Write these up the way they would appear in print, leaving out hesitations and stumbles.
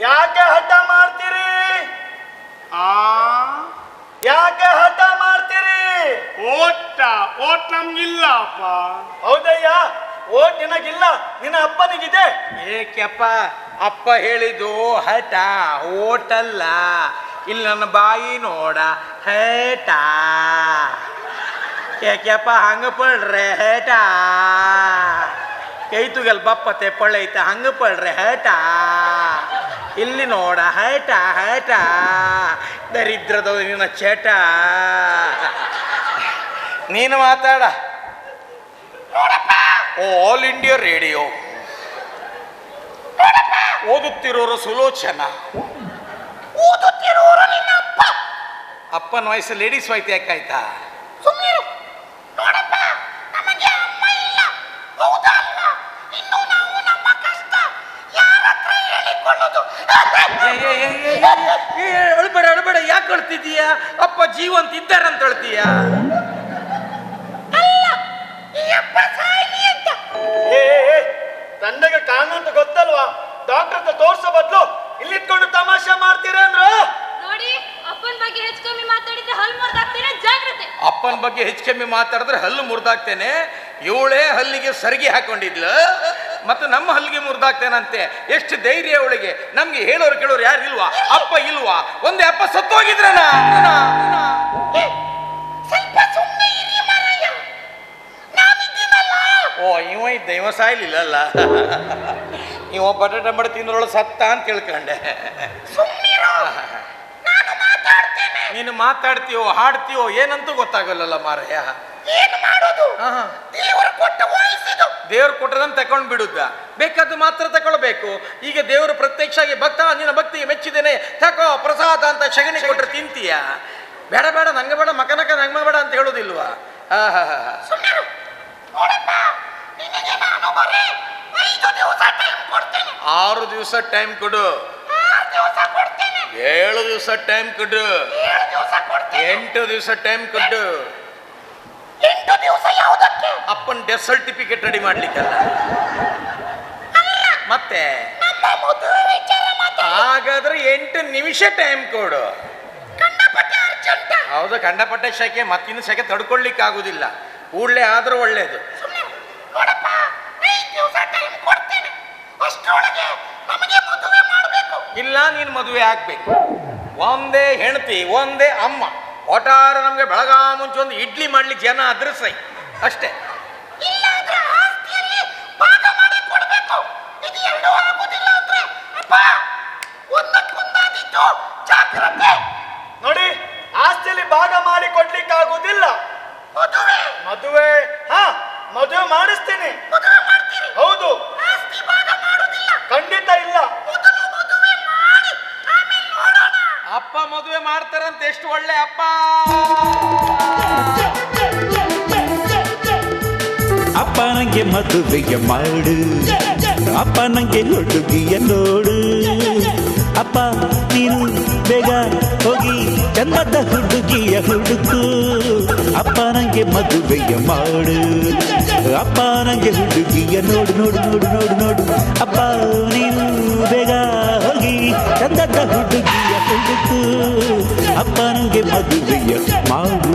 ಯಾಕೆ ಹಠ ಮಾಡ್ತೀರಿ? ಆ ಯಾಕೆ ಹಠ ಮಾಡ್ತೀರಿ? ಓಟ್ ನಮ್ಗಿಲ್ಲಪ್ಪ. ಹೌದಯ್ಯ, ಓಟ್ ನಿನಗಿಲ್ಲ, ನಿನ್ನ ಅಪ್ಪನಿಗಿದೆ. ಏಕೆಪ್ಪ ಅಪ್ಪ ಹೇಳಿದ್ದು ಹಠ, ಓಟಲ್ಲ. ಇಲ್ಲಿ ನನ್ನ ಬಾಯಿ ನೋಡ, ಹೇಟ. ಏಕೆಪ್ಪ ಹಂಗ ಪಡ್ರೆ ಹೇಟ. ಕೈ ತುಗಲ್ ಬಪ್ಪ ತೆಪ್ಪಳೈತ ಹಂಗ ಪಡ್ರೆ ಹೇಟ. ಇಲ್ಲಿ ನೋಡ ಹೇಟ ಹೇಟ. ದರಿದ್ರದ ನಿನ್ನ ಚೇಟ. ನೀನು ಮಾತಾಡ. ಆಲ್ ಇಂಡಿಯಾ ರೇಡಿಯೋ ಓದುತ್ತಿರೋರು ಸುಲೋಚನ. ಓದುತ್ತಿರೋರು ನಿನ್ನ ಅಪ್ಪ. ಅಪ್ಪನ ವಯಸ್ಸು ಲೇಡೀಸ್ ವೈತ್ ಯಾಕಾಯ್ತಾ? ಸುಮ್ಮನೆ ನೋಡಪ್ಪ, ನಮಗೆ ಅಮ್ಮ ಇಲ್ಲ, ಹೌದಾ ಅಲ್ಲ? ಇನ್ನು ನಾವು ನಮ್ಮ ಕಷ್ಟ ಯಾರ ಹತ್ರ ಹೇಳಿಕೊಳ್ಳೋದು? ಅಳ್ಬೇಡ ಅಳ್ಬೇಡ, ಯಾಕೆ ಅಳ್ತಿದೀಯ? ಅಪ್ಪ ಜೀವಂತ ಇದ್ದಾರಂತ ಅಳ್ತೀಯ? ಅಲ್ಲ, ಈ ಅಪ್ಪ ಸಾಯ್ಲಿ ಅಂತ. ತಂದೆಗೆ ಕಾನೂನು ಗೊತ್ತಲ್ವಾ? ಡಾಕ್ಟರ್ ಹತ್ರ ತೋರ್ಸೋ ಬದಲು ಇಲ್ಲಿಟ್ಕೊಂಡು ತಮಾಷೆ ಮಾಡ್ತೀರೇನ್ರು? ನೋಡಿ, ಅಪ್ಪನ ಬಗ್ಗೆ ಹೆಚ್ಚು ಕಮ್ಮಿ ಮಾತಾಡಿದ್ರೆ ಹಲ್ಲು ಮುರಿದಾಕ್ತೇನೆ, ಜಾಗ್ರತೆ. ಅಪ್ಪನ ಬಗ್ಗೆ ಹೆಚ್ಚು ಕಮ್ಮಿ ಮಾತಾಡಿದ್ರೆ ಹಲ್ಲು ಮುರಿದಾಕ್ತೇನೆ. ಇವಳೇ ಹಲ್ಲಿಗೆ ಸರಿಗೆ ಹಾಕೊಂಡಿದ್ಲು, ಮತ್ತು ನಮ್ಮ ಹಲ್ಲಿಗೆ ಮುರಿದಾಕ್ತೇನಂತೆ. ಎಷ್ಟು ಧೈರ್ಯ ಅವಳಿಗೆ! ನಮ್ಗೆ ಹೇಳೋರು ಕೇಳೋರು ಯಾರು ಇಲ್ವಾ? ಅಪ್ಪ ಇಲ್ವಾ? ಒಂದೇ ಅಪ್ಪ ಸತ್ತೋಗಿದ್ರನ. ಸ್ವಲ್ಪ ಸುಮ್ಮನೆ ಇರಿ ಮಾರಾಯ, ನಾನಿದ್ದೀನಲ್ಲ. ಓ, ಇವ ಇದ್ದ, ಇವ ಸಾಯ್ಲಿಲ್ಲಲ್ಲ. ಇವ ಬಟಾಟ ಮಾಡಿ ತಿಂದ್ರೊಳ ಸತ್ತ ಅಂತ ತಿಳ್ಕೊಂಡೆ. ಸುಮ್ಮನಿರು, ನಾನು ಮಾತಾಡ್ತೇನೆ. ನೀನು ಮಾತಾಡ್ತೀಯೋ ಹಾಡ್ತೀಯೋ ಏನಂತೂ ಗೊತ್ತಾಗಲ್ಲ ಮಾರಯ್ಯ. ಏನು ಮಾಡೋದು? ದೇವರು ಕೊಟ್ಟ ವಯಸ್ಸಿದು. ದೇವ್ರು ಕೊಟ್ಟದನ್ನು ತಕೊಂಡ್ ಬಿಡುದ, ಬೇಕಾದ್ದು ಮಾತ್ರ ತಗೊಳ್ಬೇಕು. ಈಗ ದೇವರು ಪ್ರತ್ಯಕ್ಷ ಆಗಿ ಭಕ್ತ, ನಿನ್ನ ಭಕ್ತಿಗೆ ಮೆಚ್ಚಿದ್ದೇನೆ, ತಕೋ ಪ್ರಸಾದ ಅಂತ ಶಗಣಿ ಕೊಟ್ರೆ ತಿಂತೀಯ? ಬೇಡ ಬೇಡ, ನಂಗೆ ಬೇಡ, ಮಕನಕ ನಂಗೆ ಬೇಡ ಅಂತ ಹೇಳೋದಿಲ್ವಾ? ಸುಮ್ಮನಿರು. ನೋಡಪ್ಪ, ನಿನಗೆ ನಾನು ಬರೀ 5 ದಿವಸ ಟೈಮ್ ಕೊಡ್ತೇನೆ. 6 ದಿವಸ ಟೈಮ್ ಕೊಡು. 6 ದಿವಸ ಕೊಡ್ತೇನೆ. 7 ದಿವಸ ಟೈಮ್ ಕೊಡು. 7 ದಿವಸ ಕೊಡ್ತೇನೆ. 8 ದಿವಸ ಟೈಮ್ ಕೊಡು. 8 ದಿವಸ ಯಾವುದಕ್ಕೆ? ಅಪ್ಪನ ಡೆತ್ ಸರ್ಟಿಫಿಕೇಟ್ ರೆಡಿ ಮಾಡ್ಲಿಕ್ಕಲ್ಲ, ಮತ್ತೆ ನಮ್ಮ ಮದುವೆ ವಿಚಾರ ಮಾತಾಡಿ. ಹಾಗಾದ್ರೆ 8 ನಿಮಿಷ ಟೈಮ್ ಕೊಡು. ಕಂಡಪಟ್ಟೆ ಅರ್ಜೆಂಟ್. ಹೌದು, ಕಂಡಪಟ್ಟೆ ಶೆಕೆ, ಮತ್ತಿನ್ನು ಶೆಕೆ ತಡ್ಕೊಳ್ಲಿಕ್ಕೆ ಆಗುದಿಲ್ಲ. ಕೂಡಲೇ ಆದ್ರೂ ಒಳ್ಳೇದು. ನೋಡಪ್ಪ, 5 ದಿವಸ ಟೈಮ್ ಕೊಡ್ತೇನೆ. ಅಷ್ಟರೊಳಗೆ ನಮಗೆ ಮದುವೆ ಮಾಡಬೇಕು. ಇಲ್ಲ, ನೀನು ಮದುವೆ ಆಗ್ಬೇಕು. ಒಂದೇ ಹೆಂಡತಿ, ಒಂದೇ ಅಮ್ಮ. ಒಟ್ಟಾರೆ ನಮ್ಗೆ ಬೆಳಗ ಮುಂಚೆ ಒಂದು ಇಡ್ಲಿ ಮಾಡ್ಲಿಕ್ಕೆ ಜನ ಆದ್ರೆ ಸೈ, ಅಷ್ಟೇ. ಇಲ್ಲಾಂದ್ರೆ ಆಸ್ತಿಯಲ್ಲಿ ಭಾಗ ಮಾಡಿ ಕೊಡಬೇಕು. ಇದು ಎರಡೂ ಆಗುದಿಲ್ಲ ಅಂದ್ರೆ ಅಪ್ಪ ಒಂದಕ್ಕೊಂದಾದಿತ್ತು, ಜಾಗ್ರತೆ. ನೋಡಿ, ಆಸ್ತಿಯಲ್ಲಿ ಭಾಗ ಮಾಡಿ ಕೊಡ್ಲಿಕ್ಕೆ ಆಗುದಿಲ್ಲ. ಮದುವೆ ಮದುವೆ ಮದುವೆ ಮಾಡಿಸ್ತೀನಿ. ಮದುವೆ ಮಾಡ್ತೀರಿ? ಹೌದು. ಆಸ್ತಿ ಭಾಗ ಮಾಡೋದಿಲ್ಲ? ಖಂಡಿತ ಇಲ್ಲ. ಮೊದಲು ಮದುವೆ ಮಾಡಿ ಆಮೇಲೆ ನೋಡೋಣ. ಅಪ್ಪ ಮದುವೆ ಮಾಡ್ತಾರಂತ ಎಷ್ಟು ಒಳ್ಳೆ ಅಪ್ಪ. ಅಪ್ಪ ನಂಗೆ ಮದುವೆಗೆ ಮಾಡು, ಅಪ್ಪ ನಂಗೆ ಹುಡುಗಿಯ ನೋಡು. ಅಪ್ಪ ನೀನು ಬೇಗ ಹೋಗಿ ಚಂದದ ಹುಡುಗಿಯ ಹುಡುಕು. ಅಪ್ಪ ನಂಗೆ ಮದುವೆಯ ಮಾಡು, ಅಪ್ಪ ನಂಗೆ ಹುಡುಗಿಯ ನೋಡು ನೋಡು ನೋಡು ನೋಡು ನೋಡು. ಅಪ್ಪ ನೀನು ಬೇಗ ಹೋಗಿ ಚಂದದ ಹುಡುಗಿಯ ಹುಡುಕು. ಅಪ್ಪ ನಂಗೆ ಮದುವೆಯ ಮಾಡು.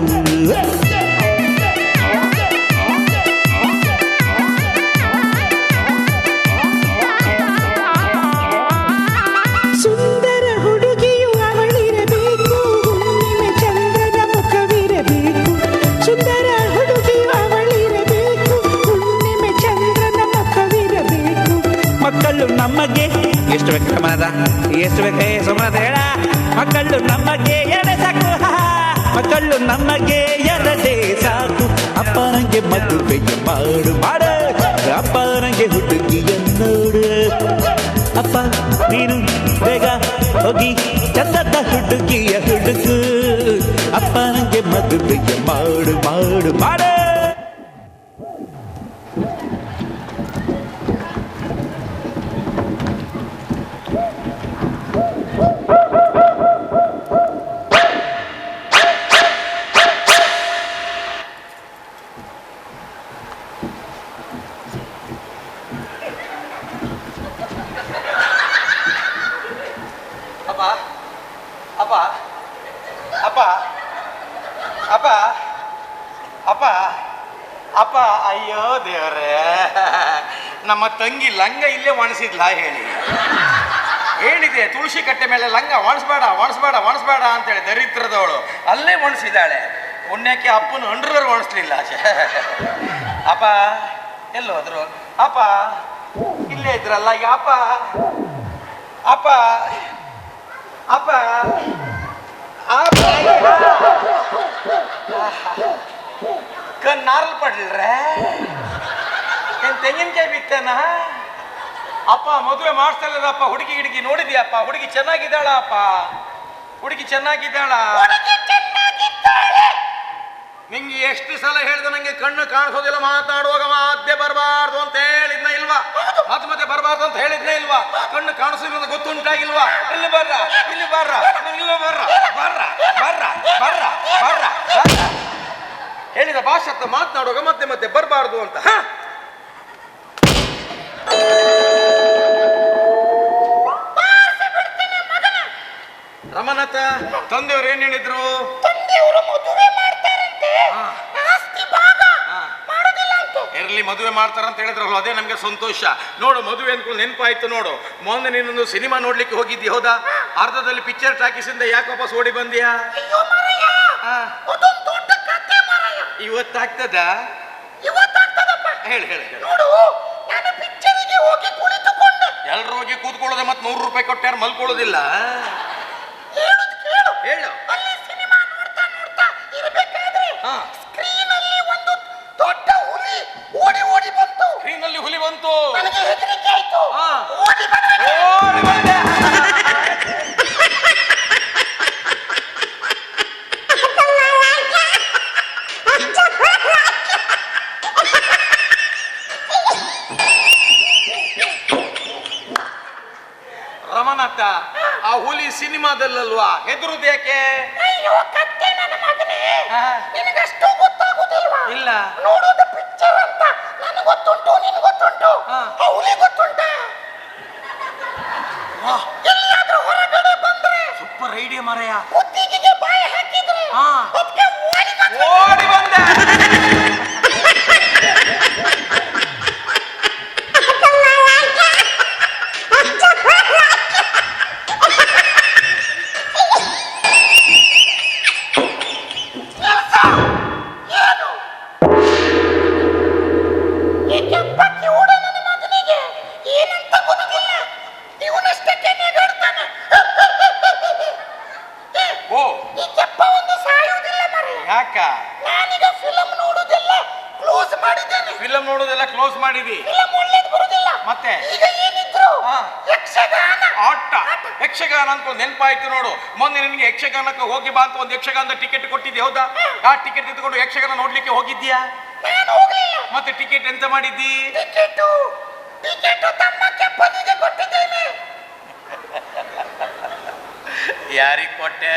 ಸುಂದರ ಹುಡುಗಿಯು ಅವಳಿರಬೇಕು, ಹುಣ್ಣಿಮೆ ಚಂದ್ರನ ಮುಖವಿರಬೇಕು. ಸುಂದರ ಹುಡುಗಿಯು ಅವಳಿರಬೇಕು, ಹುಣ್ಣಿಮೆ ಚಂದ್ರನ ಮುಖವಿರಬೇಕು. ಮಕ್ಕಳು ನಮಗೆ ಎಷ್ಟು ಬೇಕು ಸಮಾನದ, ಎಷ್ಟು ಬೇಕೇ ಸಮಾನದ ಹೇಳ. ಮಕ್ಕಳು ನಮಗೆ ಎಡೆ ಸಾಕು, ಮಕ್ಕಳು ನಮಗೆ ಎರಡೇ ಸಾಕು. ಅಪ್ಪ ನಂಗೆ ಮದುವೆಯ ಮಾಡು ಮಾಡು, ಅಪ್ಪ ನಂಗೆ ಹುಡುಗಿಯ ನೋಡು. ಅಪ್ಪ ನೀನು ಬೇಗ ಹೋಗಿ ಚಂದದ ಹುಡುಗಿಯ ಹುಡುಕು. ಅಪ್ಪ ನಂಗೆ ಮದುವೆಯ ಮಾಡು ಮಾಡು ಮಾಡು. ಅಪ್ಪ ಅಪ್ಪ ಅಪ್ಪ ಅಪ್ಪ ಅಪ್ಪ ಅಪ್ಪ ಅಯ್ಯೋ ದೇವ್ರೇ, ನಮ್ಮ ತಂಗಿ ಲಂಗ ಇಲ್ಲೇ ಒಣಸಿದ್ಲ ಹೇಳಿದೆ ತುಳಸಿ ಕಟ್ಟೆ ಮೇಲೆ ಲಂಗ ಒಣಸ್ಬೇಡ ಒಣಸ್ಬೇಡ ಒಣಸ್ಬೇಡ ಅಂತೇಳಿ ದರಿದ್ರದವಳು ಅಲ್ಲೇ ಒಣಸಿದ್ದಾಳೆ. ಪುಣ್ಯಕ್ಕೆ ಅಪ್ಪನ ಅಂಡ್ರವ್ರು ಒಣಸ್ಲಿಲ್ಲ. ಅಪ್ಪ ಎಲ್ಲೋದ್ರು? ಅಪ್ಪ ಇಲ್ಲೇ ಇದ್ರಲ್ಲ. ಅಪ್ಪ ಅಪ್ಪ ಅಪ್ಪ ಕಣ್ಣಾರ್ಲ್ ಪಡ್ಲ್ರೆ ಏನ್ ತೆಂಗಿನಕಾಯಿ ಬಿತ್ತೇನ? ಅಪ್ಪ ಮದುವೆ ಮಾಡಿಸ್ತಲ್ಲದಪ್ಪ. ಹುಡುಗಿ ಗಿಡುಗಿ ನೋಡಿದ್ಯಪ್ಪ? ಹುಡುಗಿ ಚೆನ್ನಾಗಿದ್ದಾಳ ಅಪ್ಪ? ಹುಡುಗಿ ಚೆನ್ನಾಗಿದ್ದಾಳ? ನಿಂಗೆ ಎಷ್ಟು ಸಲ ಹೇಳಿದ ನಂಗೆ ಕಣ್ಣು ಕಾಣಿಸೋದಿಲ್ಲ, ಮಾತಾಡುವಾಗ ಮಧ್ಯೆ ಬರಬಾರ್ದು ಅಂತ ಹೇಳಿದ್ನ ಇಲ್ವಾ? ಮತ್ತೆ ಬರಬಾರ್ದು ಅಂತ ಹೇಳಿದ್ನೇ ಇಲ್ವಾ? ಕಣ್ಣು ಕಾಣಿಸೋದ್ರಿಂದ ಗೊತ್ತುಂಟಾಗಿಲ್ವಾ? ಇಲ್ಲಿ ಬರ್ರ, ಇಲ್ಲಿ ಬರ್ರ, ಇಲ್ಲಿ ಬರ್ರ, ಬರ್ರ ಬರ್ರ ಬರ್ರ ಬರ್ರ ಬರ್ರ ಹೇಳಿದ ಭಾಷೆ ಮಾತನಾಡುವಾಗ ಮತ್ತೆ ಬರಬಾರ್ದು ಅಂತ. ರಮನಾಥ ತಂದೆಯವರು ಏನ್ ಹೇಳಿದ್ರು? ಇರ್ಲಿ, ಮದುವೆ ಮಾಡ್ತಾರಂತ ಹೇಳಿದ್ರಲ್ಲ, ಅದೇ ನಮ್ಗೆ ಸಂತೋಷ. ನೋಡು, ಮದುವೆ ಅನ್ಕೊಂಡು ನೆನಪಾಯ್ತು ನೋಡು. ಮೊನ್ನೆ ನೀನೊಂದು ಸಿನಿಮಾ ನೋಡ್ಲಿಕ್ಕೆ ಹೋಗಿದ್ದಿ ಹೌದಾ? ಅರ್ಧದಲ್ಲಿ ಪಿಕ್ಚರ್ ಟಾಕೀಸಿಂದ ಯಾಕೆ ವಾಪಸ್ ಓಡಿ ಬಂದ್ಯಾ? ಇವತ್ತಾಗ್ತದ? ಹೇಳಿ ಹೇಳಿ. ಎಲ್ರು ಹೋಗಿ ಕೂತ್ಕೊಳ್ಳೋದೆ, ಮತ್ತೆ 100 ರೂಪಾಯಿ ಕೊಟ್ಟಾರ ಮಲ್ಕೊಳ್ಳೋದಿಲ್ಲ. ಹೇಳು. ಸ್ಕ್ರೀನಲ್ಲಿ ಹುಲಿ ಬಂತು. ರಮನಾಥ, ಆ ಹುಲಿ ಸಿನಿಮಾದಲ್ಲಲ್ವಾ? ಹೆದರುದೇಕೆ? ಇಲ್ಲ. ನೋಡೋದು ಪಿಕ್ಚರ್ ಅಂತ ನನಗೆ ಗೊತ್ತುಂಟು, ನಿನಗೆ ಗೊತ್ತುಂಟು, ಹುಲಿ ಗೊತ್ತುಂಟ. ಎಲ್ಲಿಯಾದ್ರೂ ಹೊರಗಡೆ ಬಂದ್ರೆ ಸೂಪರ್ ಐಡಿಯಾ ಮಾರಾಯ. ಕುತ್ತಿಗೆಗೆ ಬಾಯಿ ಹಾಕಿದ್ರೆ ಓಡಿ ಬಂದೆ. ಫಿಲಂ ನೋಡೋದೆಲ್ಲ ಕ್ಲೋಸ್ ಮಾಡಿದಿ. ಮತ್ತೆ ಆಟ ಯಕ್ಷಗಾನ ಅನ್ಕೊಂಡು ನೆನಪಾಯ್ತು ನೋಡು. ಮೊನ್ನೆ ನಿನಗೆ ಯಕ್ಷಗಾನಕ್ಕೆ ಹೋಗಿ ಬಾ ಅಂತ ಒಂದು ಯಕ್ಷಗಾನದ ಟಿಕೆಟ್ ಕೊಟ್ಟಿದ್ದೆ ಹೌದಾ? ಆ ಟಿಕೆಟ್ ತೆಗೆದುಕೊಂಡು ಯಕ್ಷಗಾನ ನೋಡ್ಲಿಕ್ಕೆ ಹೋಗಿದ್ಯಾ? ಮತ್ತೆ ಟಿಕೆಟ್ ಎಂತ ಮಾಡಿದ್ದಿ? ಯಾರಿಗೆ ಕೊಟ್ಟೆ?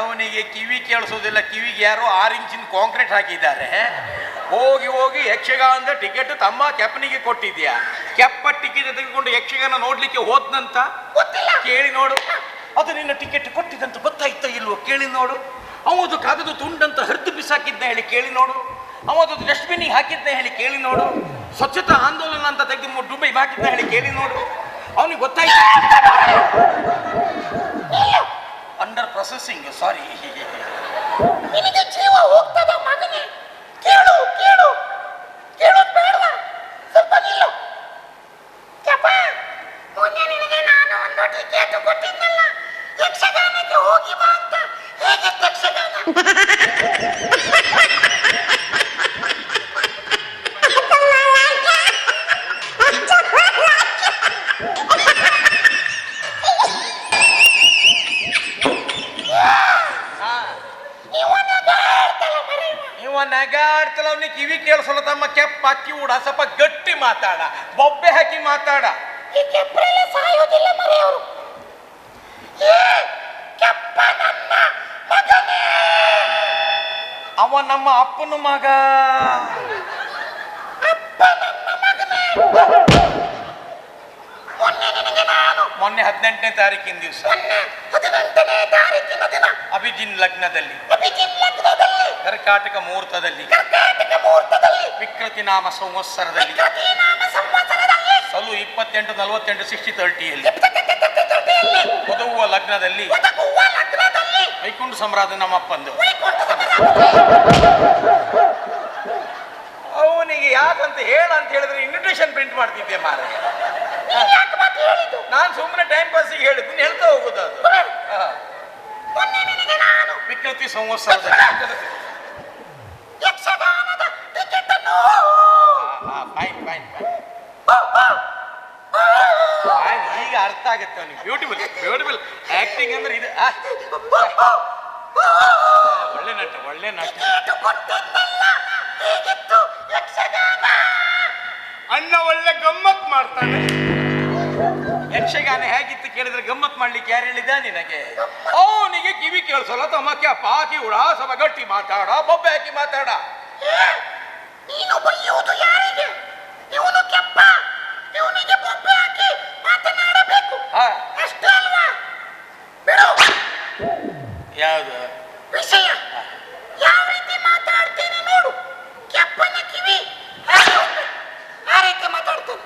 ಅವನಿಗೆ ಕಿವಿ ಕೇಳಿಸೋದಿಲ್ಲ. ಕಿವಿಗೆ ಯಾರೋ 6 ಇಂಚಿನ ಕಾಂಕ್ರೀಟ್ ಹಾಕಿದ್ದಾರೆ. ಹೋಗಿ ಹೋಗಿ ಯಕ್ಷಗಾನದ ಟಿಕೆಟ್ ತಮ್ಮ ಕೆಪ್ಪನಿಗೆ ಕೊಟ್ಟಿದ್ಯಾ? ಕೆಪ್ಪ ಟಿಕೆಟ್ ತೆಗೆದುಕೊಂಡು ಯಕ್ಷಗಾನ ನೋಡ್ಲಿಕ್ಕೆ ಹೋದ್ನಂತ ಕೇಳಿ ನೋಡು. ಅದು ನಿನ್ನ ಟಿಕೆಟ್ ಕೊಟ್ಟಿದ್ದಂತ ಗೊತ್ತಾಯ್ತಾ ಇಲ್ವೋ ಕೇಳಿ ನೋಡು. ಅವದು ಕಾಗದ ತುಂಡಂತ ಹರಿದು ಬಿಸಾಕಿದ್ನ ಹೇಳಿ ಕೇಳಿ ನೋಡು. ಅವತ್ತು ಡಸ್ಟ್ಬಿನ್ನಿಗೆ ಹಾಕಿದ್ನ ಹೇಳಿ ಕೇಳಿ ನೋಡು. ಸ್ವಚ್ಛತಾ ಆಂದೋಲನ ಅಂತ ತೆಗೆದು ಡುಂಬೈ ಹಾಕಿದ್ನ ಹೇಳಿ ಕೇಳಿ ನೋಡು. ಅವನಿಗೆ ಗೊತ್ತಾಯ್ತು. ಅಂಡರ್ ಪ್ರೊಸೆಸಿಂಗ್, ಸಾರಿ. ನಿನಗೆ ಜೀವ ಹೋಗ್ತದ ಮಗನೇ? ಕೇಳು ಕೇಳು ಕೇಳು, ಬೇಡವಾ? ಸ್ವಲ್ಪ ನಿಲ್ಲು. ಮೊನ್ನೆ ನಿನಗೆ ನಾನು ಒಂದು ಟಿಕೆಟ್ ಕೊಟ್ಟಿದ್ನಲ್ಲ ಯಕ್ಷಗಾನಕ್ಕೆ ಹೋಗಿ ಬಾ ಅಂತ. ಹೇಗೆ ಯಕ್ಷಗಾನ? ನಗಾಡ್ತಲ್ಲ, ಅವನಿಗೆ ಕಿವಿ ಕೇಳಿಸಲ್ಲ. ತಮ್ಮ ಕೆಪ್ಪ ಅಕ್ಕಿ ಊಡ ಸ್ವಲ್ಪ ಗಟ್ಟಿ ಮಾತಾಡ, ಬೊಬ್ಬೆ ಹಾಕಿ ಮಾತಾಡ. ಈ ಕೆಪ್ಪರೆಲ್ಲ ಸಾಯೋದಿಲ್ಲ ಮರೆಯವರು. ಅವ ನಮ್ಮ ಅಪ್ಪನ ಮಗ. ಮೊನ್ನೆ 18ನೇ ತಾರೀಕಿನ ದಿವಸ ಮೊನ್ನೆ 18ನೇ ತಾರೀಕಿನ ದಿನ ಅಭಿಜಿನ್ ಲಗ್ನದಲ್ಲಿ ಅಭಿಜಿನ್ ಲಗ್ನದಲ್ಲಿ ಕರ್ಕಾಟಕ ಮುಹೂರ್ತದಲ್ಲಿ ಕರ್ನಾಟಕ ಮುಹೂರ್ತದಲ್ಲಿ ವಿಕೃತಿ ನಾಮ ಸಂವತ್ಸರದಲ್ಲಿ ಪ್ರತಿನಾಮ ಸಂವತ್ಸರದಲ್ಲಿ ಸಲು 28 60 30ಯಲ್ಲಿ ಜೊತೆಯಲ್ಲಿ ಒದಗುವ ಲಗ್ನದಲ್ಲಿ ಒದಗುವ ಲಗ್ನದಲ್ಲಿ ವೈಕುಂಠ ಸಂರಾಧ ನಮ್ಮಪ್ಪಂದು. ಅವನಿಗೆ ಯಾಕಂತ ಹೇಳಂತ ಹೇಳಿದ್ರೆ ಇನ್ವಿಟೇಷನ್ ಪ್ರಿಂಟ್ ಮಾಡ್ತಿದ್ದೆ ಮಾರ. ಯಾಕೆ ಮಾತು ಹೇಳಿದ್ದು? ನಾನು ಸುಮ್ಮನೆ ಟೈಮ್ ಪಾಸಿಗೆ ಹೇಳಿದ್ದು ಹೇಳ್ತಾ ಹೋಗುದು ಅದು. ಮೊನ್ನೆ ನಿನಗೆ ನಾನು ವಿಕೃತಿ ಸಂವತ್ಸರದಲ್ಲಿ ಯಕ್ಷಗಾನದ ಟಿಕೆಟ್ ಅನ್ನು ಫೈನ್ ಫೈನ್ ಈಗ ಅರ್ಥ ಆಗುತ್ತೆ ಅವನಿಗೆ. ಬ್ಯೂಟಿಫುಲ್ ಬ್ಯೂಟಿಫುಲ್ ಆಕ್ಟಿಂಗ್ ಅಂದ್ರೆ ಇದು. ಒಳ್ಳೆ ನಟ ಒಳ್ಳೆ ನಟ. ಟಿಕೆಟ್ ಕೊಟ್ಟಿದ್ದಲ್ಲ, ಹೇಗಿತ್ತು ಯಕ್ಷಗಾನ? ಅಣ್ಣ ಒಳ್ಳೆ ಗಮ್ಮತ್ ಮಾಡ್ತಾನೆ. ಯಕ್ಷಗಾನ ಹೇಗಿತ್ತು ಕೇಳಿದ್ರೆ ಗಮ್ಮತ್ ಮಾಡ್ಲಿಕ್ಕೆ ಯಾರು ಹೇಳಿದ ನಿನಗೆ? ಅವನಿಗೆ ಕಿವಿ ಕೇಳಿಸಲ್ಲ ತಮ್ಮಕ್ಕೆ ಪಾಕಿ ಉಡಾಸವ ಗಟ್ಟಿ ಮಾತಾಡ, ಬೊಬ್ಬೆ ಹಾಕಿ ಮಾತಾಡ. ನೀನು ಬೈಯುವುದು ಯಾರಿಗೆ? ಇವನು ಕೆಪ್ಪ, ಇವನಿಗೆ ಬೊಬ್ಬೆ ಹಾಕಿ ಮಾತನಾಡಬೇಕು ಅಷ್ಟೇ ಅಲ್ವಾ? ಬಿಡು ಯಾವುದು ವಿಷಯ. ಯಾವ ರೀತಿ ಮಾತಾಡ್ತೀನಿ ನೋಡು. ಕೆಪ್ಪನ ಕಿವಿ ಆ ರೀತಿ ಮಾತಾಡ್ತಾನೆ.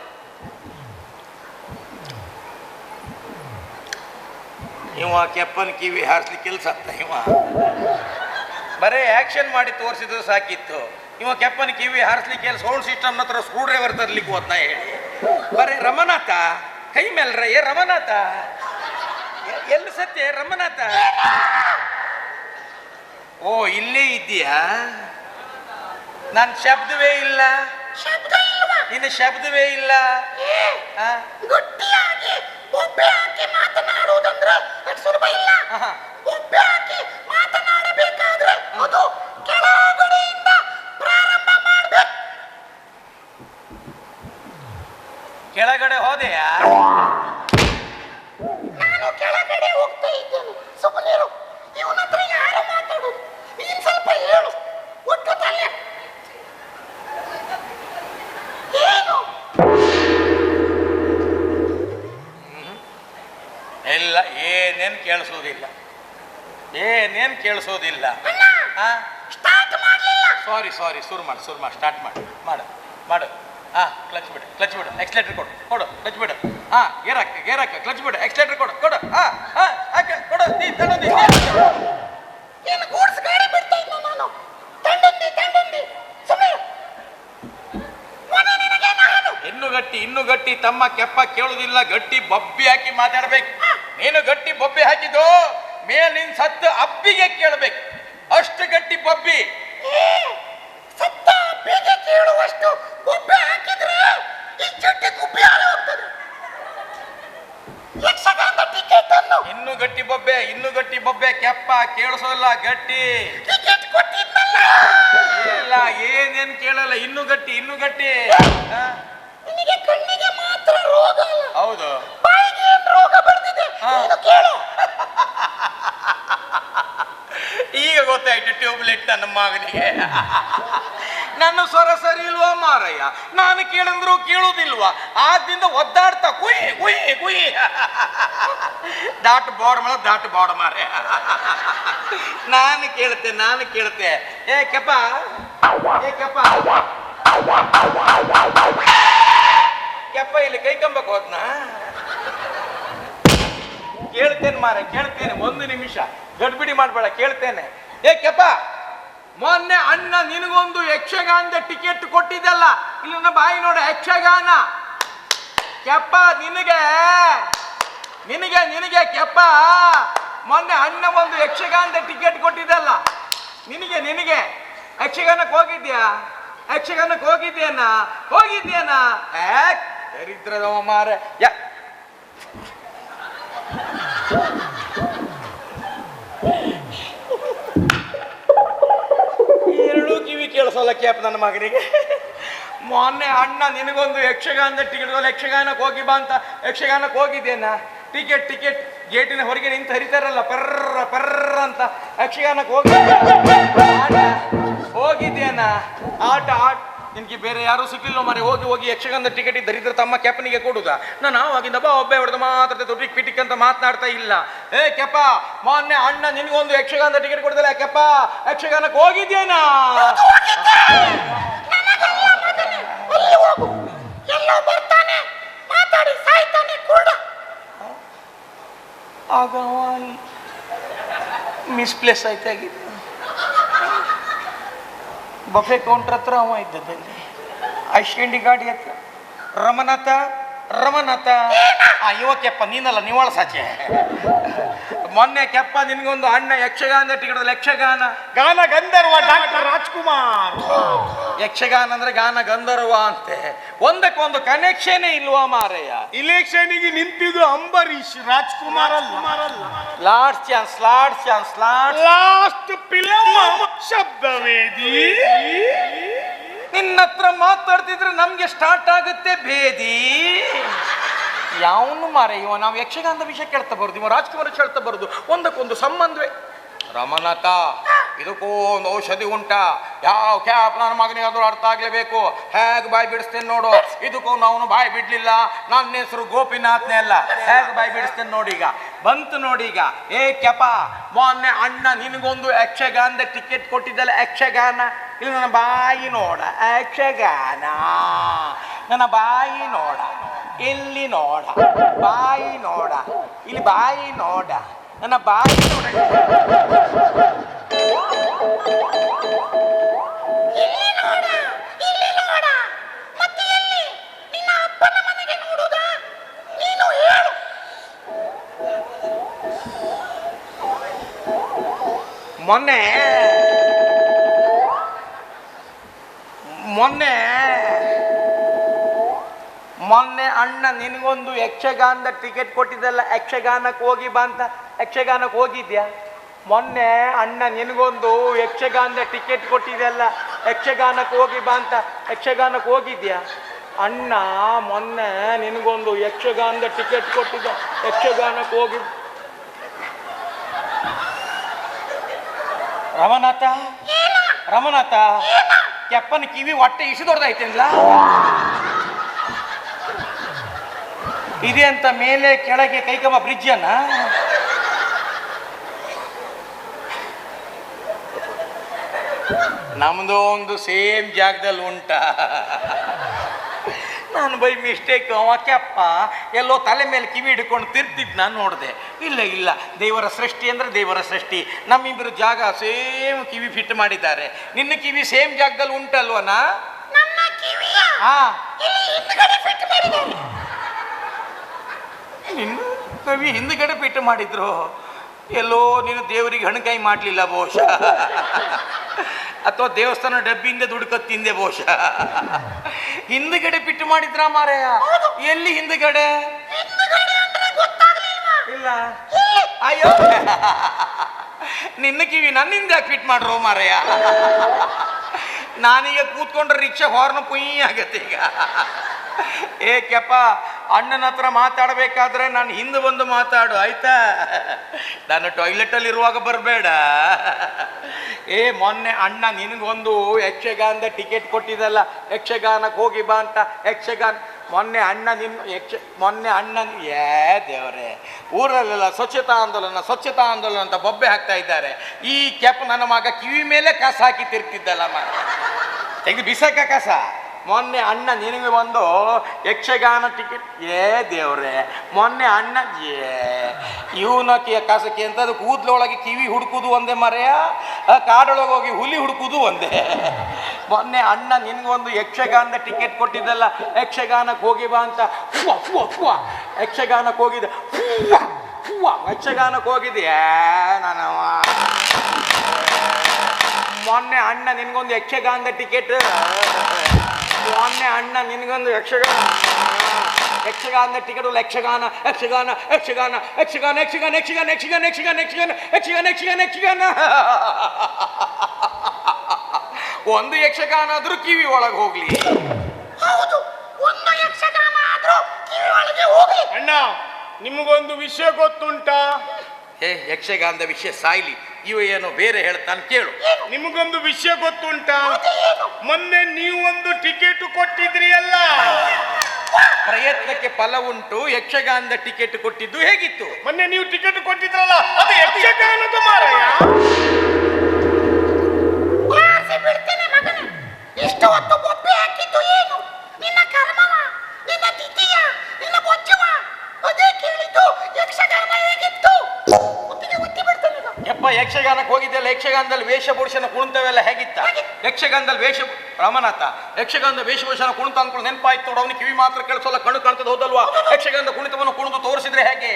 ಇವ ಕೆಪ್ಪನ ಕಿವಿ ಹಾರಿಸ್ಲಿಕ್ಕೆ ಕೆಲಸ ಇವ ಬರೇ ಆಕ್ಷನ್ ಮಾಡಿ ತೋರಿಸಿದ್ರು ಸಾಕಿತ್ತು. ಇವ ಕೆಪ್ಪನ ಕಿವಿ ಹಾರಿಸ್ಲಿಕ್ಕೆ ಸೌಂಡ್ ಸಿಸ್ಟಮ್ ಹತ್ರ ಸ್ಕ್ರೂ ಡ್ರೈವರ್ ತರ್ಲಿಕ್ಕೆ ಹೋದ್ನ ಹೇಳಿ. ಬರೇ ರಮನಾಥ ಕೈ ಮೇಲ್ರ ರಮನಾಥ ಎಲ್ಲಿ ಸತ್ಯ ರಮನಾಥ? ಓ ಇಲ್ಲೇ ಇದ್ದೀಯಾ? ನನ್ನ ಶಬ್ದವೇ ಇಲ್ಲ. ಶಬ್ದ ಇಲ್ವಾ? ನಿನ್ನ ಶಬ್ದವೇ ಇಲ್ಲ. ಗಟ್ಟಿಯಾಗಿ ಬೊಬ್ಬೆ ಹಾಕಿ ಮಾತನಾಡುವುದಂದ್ರೆ ಸುಲಭ ಇಲ್ಲ. ಬೊಬ್ಬೆ ಹಾಕಿ ಮಾತನಾಡಬೇಕಾದ್ರೆ ಅದು ಕೆಳಗಡೆಯಿಂದ ಪ್ರಾರಂಭ ಮಾಡ್ಬೇಕು. ಕೆಳಗಡೆ ಹೋದೆಯಾ? ನಾನು ಕೆಳಗಡೆ ಹೋಗ್ತಾ ಇದ್ದೇನೆ. ಸುಮ್ಮನಿರು. ಇವನ ಹತ್ರ ಯಾರು ಮಾತಾಡೋದು? ನೀನ್ ಸ್ವಲ್ಪ ಹೇಳು. ಒಟ್ಟು ತಲೆ ಏನು? ಇಲ್ಲ, ಏನೇನು ಕೇಳಿಸೋದಿಲ್ಲ, ಏನೇನು ಕೇಳಿಸೋದಿಲ್ಲ. ಸ್ಟಾರ್ಟ್ ಮಾಡ್ಲಿಲ್ಲ. ಸಾರಿ ಸಾರಿ, ಶುರು ಮಾಡು ಸ್ಟಾರ್ಟ್ ಮಾಡು ಮಾಡು ಮಾಡು. ಕ್ಲಚ್ ಬಿಡು ಎಕ್ಸ್ಲೇಟರ್ ಕೊಡು ಕ್ಲಚ್ ಬಿಡು. ಗೇರ್ ಹಾಕ ಕ್ಲಚ್ ಬಿಡು, ಎಕ್ಸ್ಲೇಟರ್ ಕೊಡು ಕೊಡು. ಏನು ಗೂಡ್ಸ್ ಗಾಡಿ ಬಿಡ್ತಾ ಇದ್ದ ನಾನು? ತಂಡೊಂದಿ ಸುಮ್ಮನೆ ನಿನಗೆ ನಾನು ಇನ್ನು ಗಟ್ಟಿ ತಮ್ಮ ಕೆಪ್ಪ ಕೇಳುದಿಲ್ಲ. ಗಟ್ಟಿ ಬೊಬ್ಬೆ ಹಾಕಿ ಮಾತಾಡ್ಬೇಕು. ನೀನು ಗಟ್ಟಿ ಬೊಬ್ಬೆ ಹಾಕಿದ್ದು ಮೇಲಿನ ಸತ್ತು ಅಬ್ಬಿಗೆ ಕೇಳಬೇಕು. ಅಷ್ಟು ಗಟ್ಟಿ ಬೊಬ್ಬಿ. ಸತ್ತ ಅಬ್ಬಿಗೆ ಕೇಳುವಷ್ಟು ಬೊಬ್ಬೆ ಹಾಕಿದ್ರೆ ಈ ಚಟ್ಟಿ ಗುಬ್ಬಿ ಹಾರಿ ಹೋಗ್ತದೆ. ಯಕ್ಷಗಾನದ ಟಿಕೆಟ್ ಅನ್ನು ಇನ್ನು ಗಟ್ಟಿ ಬೊಬ್ಬೆ ಕೆಪ್ಪ ಕೇಳಿಸೋಲ್ಲ. ಗಟ್ಟಿ ಟಿಕೆಟ್ ಕೊಟ್ಟಿದ್ನಲ್ಲ. ಇಲ್ಲ, ಏನೇನ್ ಕೇಳಲ್ಲ. ಇನ್ನು ಗಟ್ಟಿ ನಿನಗೆ ಕಣ್ಣಿಗೆ ಮಾತ್ರ ರೋಗ ಅಲ್ಲ, ಹೌದು. ಬಾಯಿಗೆ ಏನ್ ರೋಗ ಬರ್ತಿದೆ ನೀನು ಕೇಳು. ಈಗ ಗೊತ್ತಾಯ್ತು ಟ್ಯೂಬ್ಲೆಟ್ ನನ್ನ ಮಗನಿಗೆ. ನನ್ನ ಸ್ವರ ಸರಿ ಇಲ್ವಾ ಮಾರಯ್ಯ? ನಾನು ಕೇಳಿದ್ರು ಕೇಳುವುದಿಲ್ವಾ? ಆದ್ದರಿಂದ ಒದ್ದಾಡ್ತಾ ಕುಯ್ ದಾಟ್ ಬೋರ್ಡ್ ಮಾರಯ್ಯ. ನಾನು ಕೇಳ್ತೆ. ಏ ಕೆಪ್ಪ ಇಲ್ಲಿ ಕೈ ಕಂಬಕ್ಕೆ ಹೋದ್ನಾ? ಕೇಳ್ತೇನೆ. ಒಂದು ನಿಮಿಷ ಗಡ್ಬಿಡಿ ಮಾಡ್ಬೇಡ, ಕೇಳ್ತೇನೆ. ಏ ಕೆಪ್ಪ, ಮೊನ್ನೆ ಅಣ್ಣ ನಿನಗೊಂದು ಯಕ್ಷಗಾನದ ಟಿಕೆಟ್ ಕೊಟ್ಟಿದ್ದಲ್ಲ, ಇಲ್ಲಿ ನನ್ನ ಬಾಯಿ ನೋಡ. ಯಕ್ಷಗಾನ ಕೆಪ್ಪ ನಿನಗೆ ಕೆಪ್ಪ, ಮೊನ್ನೆ ಅಣ್ಣ ಒಂದು ಯಕ್ಷಗಾನದ ಟಿಕೆಟ್ ಕೊಟ್ಟಿದ್ದಲ್ಲ ನಿನಗೆ. ಯಕ್ಷಗಾನಕ್ಕೆ ಹೋಗಿದ್ಯೇನಾ? ದರಿದ್ರದವ ಮಾರ. ಎರಡು ಕಿವಿ ಕೇಳಿಸೋಲ್ಲ ಕ್ಯಾಪ್ ನನ್ನ ಮಗನಿಗೆ. ಮೊನ್ನೆ ಅಣ್ಣ ನಿನಗೊಂದು ಯಕ್ಷಗಾನದ ಟಿಕೆಟ್, ಯಕ್ಷಗಾನಕ್ಕೆ ಹೋಗಿ ಬಾ ಅಂತ. ಯಕ್ಷಗಾನಕ್ಕೆ ಹೋಗಿದ್ದೇನಾ? ಟಿಕೆಟ್ ಗೇಟಿನ ಹೊರಗೆ ನಿಂತು ಹರಿತಾರಲ್ಲ ಪರ್ರ ಅಂತ. ಯಕ್ಷಗಾನಕ್ಕೆ ಹೋಗಿದ್ದೇನಾ? ಆಟ ನಿನಗೆ ಬೇರೆ ಯಾರೂ ಸಿಕ್ಕಿಲ್ಲ ಮಾರೆ. ಹೋಗಿ ಹೋಗಿ ಯಕ್ಷಗಾನದ ಟಿಕೆಟ್ ದರಿದ್ರ ತಮ್ಮ ಕೆಪ್ಪನಿಗೆ ಕೊಡುದ. ನಾನು ಆವಾಗಿಂದ ಒಬ್ಬೆ ಹೊಡೆದು ಮಾತ್ರ ಟಿಕ್ ಪಿಟಿಕ್ ಅಂತ ಮಾತನಾಡ್ತಾ ಇಲ್ಲ. ಏ ಕೆಪ್ಪ, ಮೊನ್ನೆ ಅಣ್ಣ ನಿನಗೊಂದು ಯಕ್ಷಗಾನದ ಟಿಕೆಟ್ ಕೊಡ್ದಲ್ಲ ಕೆಪ್ಪ, ಯಕ್ಷಗಾನಕ್ಕೆ ಹೋಗಿದ್ದೇನಾ? ಆಗ ಮಿಸ್ಪ್ಲೇಸ್ ಆಯ್ತಾಗಿದೆ. ಬಫೆ ಕೌಂಟ್ರ್ ಹತ್ರ ಅವ ಇದ್ದದಲ್ಲಿ, ಐಶ್ಕಂಡಿ ಗಾಡಿ ಹತ್ರ ರಮನಾಥ ಇವ ಕೆಪ್ಪ ನೀನಲ್ಲ, ನಿವಾಳ ಸಾಚೆ. ಮೊನ್ನೆ ಕೆಪ್ಪ ನಿನ್ಗೊಂದು ಅಣ್ಣ ಯಕ್ಷಗಾನದ ಟಿಕೆಟ್ ಯಕ್ಷಗಾನ ಗಾನ ಗಂಧರ್ವ ಡಾಕ್ಟರ್ ರಾಜ್ಕುಮಾರ್. ಯಕ್ಷಗಾನ ಅಂದ್ರೆ ಗಾನ ಗಂಧರ್ವ ಅಂತೆ. ಒಂದಕ್ಕೊಂದು ಕನೆಕ್ಷನ್ ಇಲ್ವಾ ಮಾರಯ್ಯ? ಇಲೆಕ್ಷನ್ಗೆ ನಿಂತಿದ್ದು ಅಂಬರೀಶ್, ರಾಜ್ಕುಮಾರ್ ಅಲ್ಲ. ಲಾಸ್ಟ್ ಚಾನ್ಸ್ ಲಾಸ್ಟ್ ಫಿಲಂ ಶಬ್ದವೇದಿ. ನಿನ್ನ ಹತ್ರ ಮಾತಾಡ್ತಿದ್ರೆ ನಮ್ಗೆ ಸ್ಟಾರ್ಟ್ ಆಗುತ್ತೆ ಭೇದಿ. ಯಾವನು ಮಾರ ಇವ? ನಾವು ಯಕ್ಷಗಾನದ ವಿಷಯ ಕೇಳ್ತಾ ಬರುದು, ಇವ ರಾಜ್ಕುಮಾರ್ ಕೇಳ್ತಾ ಬರುದು, ಒಂದಕ್ಕೊಂದು ಸಂಬಂಧವೇ. ರಮನಾಥ, ಇದಕ್ಕೂ ಒಂದು ಔಷಧಿ ಉಂಟಾ? ಯಾವ ಕ್ಯಾಪ್ ನನ್ನ ಮಗನಿಗಾದ್ರೂ ಅರ್ಥ ಆಗ್ಲೇಬೇಕು. ಹೇಗೆ ಬಾಯಿ ಬಿಡಿಸ್ತೇನೆ ನೋಡು. ಇದಕ್ಕೂ ಅವನು ಬಾಯಿ ಬಿಡ್ಲಿಲ್ಲ. ನನ್ನ ಹೆಸರು ಗೋಪಿನಾಥ್ನೇ ಅಲ್ಲ. ಹೇಗೆ ಬಾಯಿ ಬಿಡಿಸ್ತೇನೆ ನೋಡೀಗ, ಬಂತು ನೋಡೀಗ. ಏ ಕೆಪ, ಮೊನ್ನೆ ಅಣ್ಣ ನಿನಗೊಂದು ಯಕ್ಷಗಾನದ ಟಿಕೆಟ್ ಕೊಟ್ಟಿದ್ದಲ್ಲ, ಯಕ್ಷಗಾನ. ಇಲ್ಲಿ ನನ್ನ ಬಾಯಿ ನೋಡ, ಯಕ್ಷಗಾನ. ನನ್ನ ಬಾಯಿ ನೋಡ, ಇಲ್ಲಿ ನೋಡ, ಬಾಯಿ ನೋಡ, ಇಲ್ಲಿ ಬಾಯಿ ನೋಡ, ನನ್ನ ಬಾಯಿ ನೋಡ. ಇಲ್ಲಿ ನೋಡ, ಮತ್ತೆ ಎಲ್ಲಿ? ನಿನ್ನ ಅಪ್ಪನ ಮನೆಗೆ ನೋಡುದಾ? ನೀನು ಹೇಳು. ಮೊನ್ನೆ ಅಣ್ಣ ನಿನಗೊಂದು ಯಕ್ಷಗಾನದ ಟಿಕೆಟ್ ಕೊಟ್ಟಿದ್ದಲ್ಲ, ಯಕ್ಷಗಾನಕ್ಕೆ ಹೋಗಿ ಬಾ ಅಂತ. ಯಕ್ಷಗಾನಕ್ಕೆ ಹೋಗಿದ್ಯಾ? ಮೊನ್ನೆ ಅಣ್ಣ ನಿನಗೊಂದು ಯಕ್ಷಗಾನದ ಟಿಕೆಟ್ ಕೊಟ್ಟಿದ್ದಲ್ಲ, ಯಕ್ಷಗಾನಕ್ಕೆ ಹೋಗಿ ಬಾ ಅಂತ. ಯಕ್ಷಗಾನಕ್ಕೆ ಹೋಗಿದ್ಯಾ? ಅಣ್ಣ ಮೊನ್ನೆ ನಿನಗೊಂದು ಯಕ್ಷಗಾನದ ಟಿಕೆಟ್ ಕೊಟ್ಟಿದ್ದ, ಯಕ್ಷಗಾನಕ್ಕೆ ಹೋಗಿ. ರಮನಾಥ, ಕೆಪ್ಪನ ಕಿವಿ ಹೊಟ್ಟೆ ಇಸಿದೊಡ್ದೈತೇನ್ಲ? ಇದೆ ಅಂತ ಮೇಲೆ ಕೆಳಗೆ ಕೈಕಮ್ಮ ಬ್ರಿಡ್ಜ್ ಅನ್ನ. ನಮ್ದು ಒಂದು ಸೇಮ್ ಜಾಗದಲ್ಲಿ ಉಂಟ. ನಾನು ಬೈ ಮಿಸ್ಟೇಕ್ ಅವ ಕೆಪ್ಪ ಎಲ್ಲೋ ತಲೆ ಮೇಲೆ ಕಿವಿ ಹಿಡ್ಕೊಂಡು ತಿರ್ತಿದ್ ನಾನು ನೋಡಿದೆ. ಇಲ್ಲ, ದೇವರ ಸೃಷ್ಟಿ ಅಂದ್ರೆ ದೇವರ ಸೃಷ್ಟಿ. ನಮ್ಮಿಬ್ಬರು ಜಾಗ ಸೇಮ್ ಕಿವಿ ಫಿಟ್ ಮಾಡಿದ್ದಾರೆ. ನಿನ್ನ ಕಿವಿ ಸೇಮ್ ಜಾಗದಲ್ಲಿ ಉಂಟಲ್ವನಾ? ನನ್ನ ಕಿವಿಯ ಇಲ್ಲಿ ಹಿಂದ್ಗಡೆ ಫಿಟ್ ಮಾಡಿದ್ದಾರೆ. ನಿನ್ನ ಕಿವಿ ಹಿಂದ್ಗಡೆ ಫಿಟ್ ಮಾಡಿದ್ರು. ಎಲ್ಲೋ ನೀನು ದೇವರಿಗೆ ಹಣಕಾಯಿ ಮಾಡಲಿಲ್ಲ ಬಹುಶಃ, ಅಥವಾ ದೇವಸ್ಥಾನ ಡಬ್ಬಿಯಿಂದ ದುಡ್ಡು ತಿಂದೆ ಬಹುಶಃ. ಹಿಂದ್ಗಡೆ ಫಿಟ್ ಮಾಡಿದ್ರ ಮಾರಾಯ? ಎಲ್ಲಿ ಹಿಂದ್ಗಡೆ? ಇಲ್ಲ. ಅಯ್ಯೋ, ನಿನ್ನ ಕಿವಿ ನನ್ನಿಂದ ಯಾಕೆ ಫಿಟ್ ಮಾಡ್ರೋ ಮಾರಾಯ? ನಾನೀಗ ಕೂತ್ಕೊಂಡ್ರೆ ರಿಕ್ಷಾ ಹಾರ್ನ್ ಪುಯ್ ಆಗತ್ತೆ ಈಗ. ಏ ಕೆಪ್ಪ, ಅಣ್ಣನ ಹತ್ರ ಮಾತಾಡಬೇಕಾದ್ರೆ ನಾನು ಹಿಂದೆ ಬಂದು ಮಾತಾಡು ಆಯ್ತಾ? ನಾನು ಟಾಯ್ಲೆಟಲ್ಲಿ ಇರುವಾಗ ಬರಬೇಡ. ಏ ಮೊನ್ನೆ ಅಣ್ಣ ನಿನಗೊಂದು ಯಕ್ಷಗಾನದ ಟಿಕೆಟ್ ಕೊಟ್ಟಿದ್ದಲ್ಲ, ಯಕ್ಷಗಾನಕ್ಕೆ ಹೋಗಿ ಬಾ ಅಂತ. ಯಕ್ಷಗಾನ ಮೊನ್ನೆ ಅಣ್ಣ ಏ ದೇವರೇ, ಊರಲ್ಲೆಲ್ಲ ಸ್ವಚ್ಛತಾ ಆಂದೋಲನ ಅಂತ ಬೊಬ್ಬೆ ಹಾಕ್ತಾ ಇದ್ದಾರೆ. ಈ ಕೆಪ್ ನನ್ನ ಮಗ ಕಿವಿ ಮೇಲೆ ಕಸ ಹಾಕಿ ತಿರ್ತಿದ್ದಲ್ಲ, ತೆಗೆದು ಬಿಸಾಕ ಕಸ. ಮೊನ್ನೆ ಅಣ್ಣ ನಿನಗೆ ಒಂದು ಯಕ್ಷಗಾನ ಟಿಕೆಟ್. ಏ ದೇವ್ರೆ, ಮೊನ್ನೆ ಅಣ್ಣ ಇವನಕ್ಕೆ ಕಸಕ್ಕೆ ಅಂತದ್ದು ಕೂದಲೊಳಗೆ ಕಿವಿ ಹುಡುಕುದು ಒಂದೇ ಮರೆಯ, ಕಾಡೊಳಗೆ ಹೋಗಿ ಹುಲಿ ಹುಡುಕುದು ಒಂದೇ. ಮೊನ್ನೆ ಅಣ್ಣ ನಿನಗೊಂದು ಯಕ್ಷಗಾನದ ಟಿಕೆಟ್ ಕೊಟ್ಟಿದ್ದಲ್ಲ, ಯಕ್ಷಗಾನಕ್ಕೆ ಹೋಗಿ ಬಾ ಅಂತ. ಯಕ್ಷಗಾನಕ್ಕೆ ಹೋಗಿದ್ದೆ, ಯಕ್ಷಗಾನಕ್ಕೆ ಹೋಗಿದ್ಯಾ? ನಾನು ಮೊನ್ನೆ ಅಣ್ಣ ನಿನಗೊಂದು ಯಕ್ಷಗಾನದ ಟಿಕೆಟ್. ಮೊನ್ನೆ ಅಣ್ಣ ನಿನಗೊಂದು ಯಕ್ಷಗಾನದ ಟಿಕೆಟ್. ಯಕ್ಷಗಾನ ಒಂದು ಯಕ್ಷಗಾನ ಆದ್ರೂ ಕಿವಿ ಒಳಗೆ ಹೋಗ್ಲಿ. ಹೌದು, ಒಂದು ಯಕ್ಷಗಾನ ಆದ್ರೂ ಕಿವಿ ಒಳಗೆ ಹೋಗ್ಲಿ. ಅಣ್ಣ, ನಿಮಗೊಂದು ವಿಷಯ ಗೊತ್ತುಂಟಾ? ಯಕ್ಷಗಾನದ ವಿಷಯ ಸಾಯ್ಲಿ, ಇವ ಏನು ಬೇರೆ ಹೇಳ್ತಾನೆ ಕೇಳು. ನಿಮಗೊಂದು ವಿಷಯ ಗೊತ್ತುಂಟಾ? ಮೊನ್ನೆ ನೀವೊಂದು ಟಿಕೆಟ್ ಕೊಟ್ಟಿದ್ರಿ ಅಲ್ಲ? ಪ್ರಯತ್ನಕ್ಕೆ ಫಲ ಉಂಟು. ಯಕ್ಷಗಾನದ ಟಿಕೆಟ್ ಕೊಟ್ಟಿದ್ದು ಹೇಗಿತ್ತು? ಮೊನ್ನೆ ನೀವು ಟಿಕೆಟ್ ಕೊಟ್ಟಿದ್ರಲ್ಲ, ಅದು ಯಕ್ಷಗಾನದ ಮಾರಾಯ. ಬಿಡ್ತೇನೆ ಮಗನೇ, ಇಷ್ಟು ಹೊತ್ತು ಬೊಬ್ಬೆ ಹಾಕಿದ್ದು ಏನು? ನಿನ್ನ ಕರ್ಮವ, ನಿನ್ನ ತಿಥಿಯ, ನಿನ್ನ ಬೊಜ್ಜವ? ಅದೇ ಕೇಳಿದ್ದು ಯಕ್ಷಗಾನ ಹೇಗಿತ್ತು? ಒತ್ತಿ ಬಿಡ್ತೇನೆ. ಯಪ್ಪ, ಯಕ್ಷಗಾನಕ್ಕೆ ಹೋಗಿದ್ದೆಲ್ಲ. ಯಕ್ಷಗಾನದಲ್ಲಿ ವೇಷಭೂಷಣ ಕುಣಿತವೆಲ್ಲ ಹೇಗಿತ್ತ? ಯಕ್ಷಗಾನದಲ್ಲಿ ರಾಮನಾಥ, ಯಕ್ಷಗಾನದ ವೇಷಭೂಷಣ ಕುಣಿತ ಅಂದ್ಕೊಂಡು ನೆನಪಾಯ್ತು ನೋಡು. ಅವನಿಗೆ ಕಿವಿ ಮಾತ್ರ ಕೇಳಿಸೋಲ್ಲ, ಕಣ್ಣು ಕಾಣ್ತದೆ, ಹೌದಲ್ವಾ? ಯಕ್ಷಗಾನದ ಕುಣಿತವನ್ನು ಕುಣಿದು ತೋರಿಸಿದ್ರೆ ಹೇಗೆ,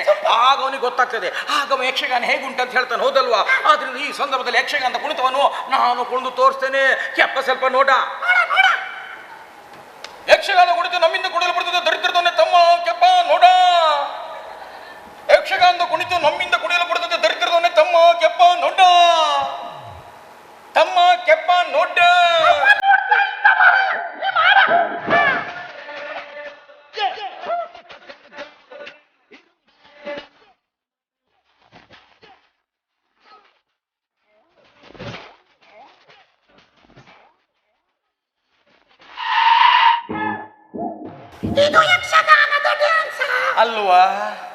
ಆಗ ಅವನಿಗೆ ಗೊತ್ತಾಗ್ತದೆ. ಆಗ ಅವ ಯಕ್ಷಗಾನ ಹೇಗುಂಟು ಅಂತ ಹೇಳ್ತಾನೆ, ಹೌದಲ್ವಾ? ಆದ್ರಿಂದ ಈ ಸಂದರ್ಭದಲ್ಲಿ ಯಕ್ಷಗಾನದ ಕುಣಿತವನ್ನು ನಾನು ಕುಣಿದು ತೋರಿಸ್ತೇನೆ. ಕೆಪ್ಪ ಸ್ವಲ್ಪ ನೋಡ. ಯಕ್ಷಗಾನ ಕುಣಿತ ನಮ್ಮಿಂದ ಕುಡಿಯಲು ಬರ್ತದೆ ದರಿದ್ರದವನೇ ತಮ್ಮ ಕೆಪ್ಪ ನೋಡ. ಯಕ್ಷಗಾನದ ಕುಣಿತು ನಮ್ಮಿಂದ ಕುಡಿಯಲು ಬರ್ತದೆ ದರಿದ್ರದವನೇ ತಮ್ಮ ಕೆಪ್ಪ ನೋಡ. ತಮ್ಮ ಕೆಪ್ಪ ನೋಡ. ಇದು ಯಕ್ಷಗಾನದ ಡ್ಯಾನ್ಸ್ ಅಲ್ವಾ?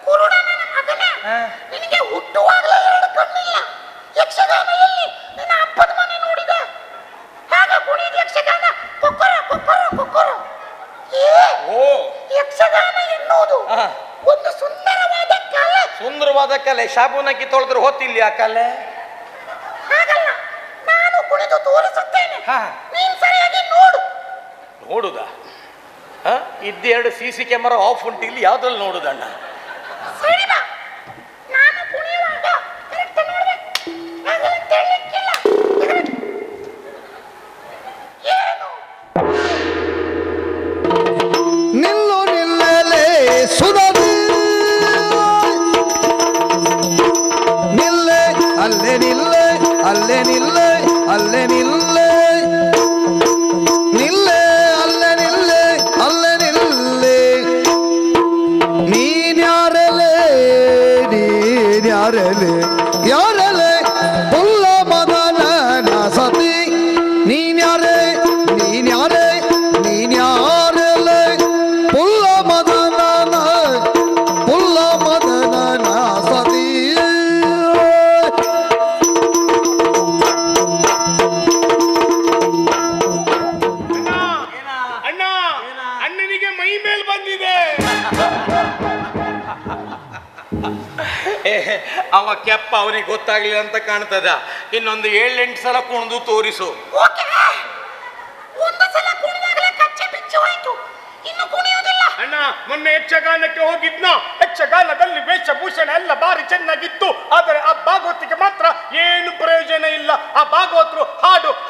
ಕುರುಡನ ಮಗನೇ, ನಿನಗೆ ಹುಟ್ಟುವಾಗಲೇ ಎರಡು ಕಣ್ಣಿಲ್ಲ. ಯಕ್ಷಗಾನ ಎಲ್ಲಿ? ನಿನ್ನ ಅಪ್ಪನ ಮನೆ ನೋಡಿದೆ. ಹಾಗ ಕುಣಿದ ಯಕ್ಷಗಾನ ಕೊಕ್ಕರ ಕೊಕ್ಕರ ಕೊಕ್ಕರ. ಓ, ಯಕ್ಷಗಾನ ಎನ್ನುವುದು ಒಂದು ಸುಂದರವಾದ ಕಲೆ. ಸುಂದರವಾದ ಕಲೆ. ಶಾಬೂನಕ್ಕಿ ತೊಳೆದ್ರೆ ಹೊತ್ತಿಲ್ಲ ಆ ಕಲೆ. ಹಾಗಲ್ಲ, ನಾನು ಕುಣಿದು ತೋರಿಸುತ್ತೇನೆ, ಹಾ. ನೀನ್ ಸರಿಯಾಗಿ ನೋಡು. ನೋಡುದ? ಇದ್ದೆರಡು CC ಕ್ಯಾಮರಾ ಆಫ್ ಉಂಟು, ಇಲ್ಲಿ ಯಾವ್ದ್ರಲ್ಲಿ ನೋಡುದಣ್ಣ? ಸರಿ ಬಾ, ನಾನು ಕುಣಿಯುವಾಗ ಕರೆಕ್ಟ್ ನೋಡ್ಬೇಕು. ಹಾಗಲ್ಲ ತೆಳ್ಳಕ್ಕಿಲ್ಲ. ಏನು? ನಿಲ್ಲು ನಿಲ್ಲಲೇ ಸುಧದಿ, ನಿಲ್ಲೆ ಅಲ್ಲೇ ನಿಲ್ಲೆ, ಅಲ್ಲೇ ನಿಲ್ಲೆ, ಅಲ್ಲೇ ನಿಲ್ಲೆ, ನಿಲ್ಲೆ ಅಲ್ಲೇ ನಿಲ್ಲೆ, ಅಲ್ಲೇ ನಿಲ್ಲೆ. ನೀನ್ಯಾರಲೆ, ನೀನ್ಯಾರಲೆ, ಯಾರಲೆ ಪುಲ್ಲ ಮದನ ಸತಿ. ನೀನ್ಯಾರೆ, ನೀನ್ಯಾರೆ, ನೀನ್ಯಾರಲೆ ಪುಲ್ಲ ಮದನ, ಪುಲ್ಲ ಮದನ ಸತಿ. ಅಣ್ಣ, ಅಣ್ಣನಿಗೆ ಮೈ ಮೇಲ್ ಬಂದಿದೆ. ಅವ ಕೆಪ್ಪ, ಅವನಿಗೆ ಗೊತ್ತಾಗ್ಲಿಲ್ಲ ಅಂತ ಕಾಣ್ತದ. ಇನ್ನೊಂದು 7-8 ಸಲ ಕುಣಿದು ತೋರಿಸು. ಓಕೆ, ಒಂದು ಸಲ ಕುಣಿದಾಗಲೇ ಕಚ್ಚೆ ಬಿಚ್ಚಿ ಹೋಯ್ತು, ಇನ್ನು ಕುಣಿಯೋದಿಲ್ಲ. ಅಣ್ಣ, ಮೊನ್ನೆ ಯಕ್ಷಗಾನಕ್ಕೆ ಹೋಗಿದ್ನ. ಯಕ್ಷಗಾನದಲ್ಲಿ ವೇಷಭೂಷಣ ಎಲ್ಲ ಬಾರಿ ಚೆನ್ನಾಗಿತ್ತು. ಆದರೆ ಆ ಭಾಗವತಿಗೆ ಮಾತ್ರ ಏನು ಪ್ರಯೋಜನ ಇಲ್ಲ. ಆ ಭಾಗವತರು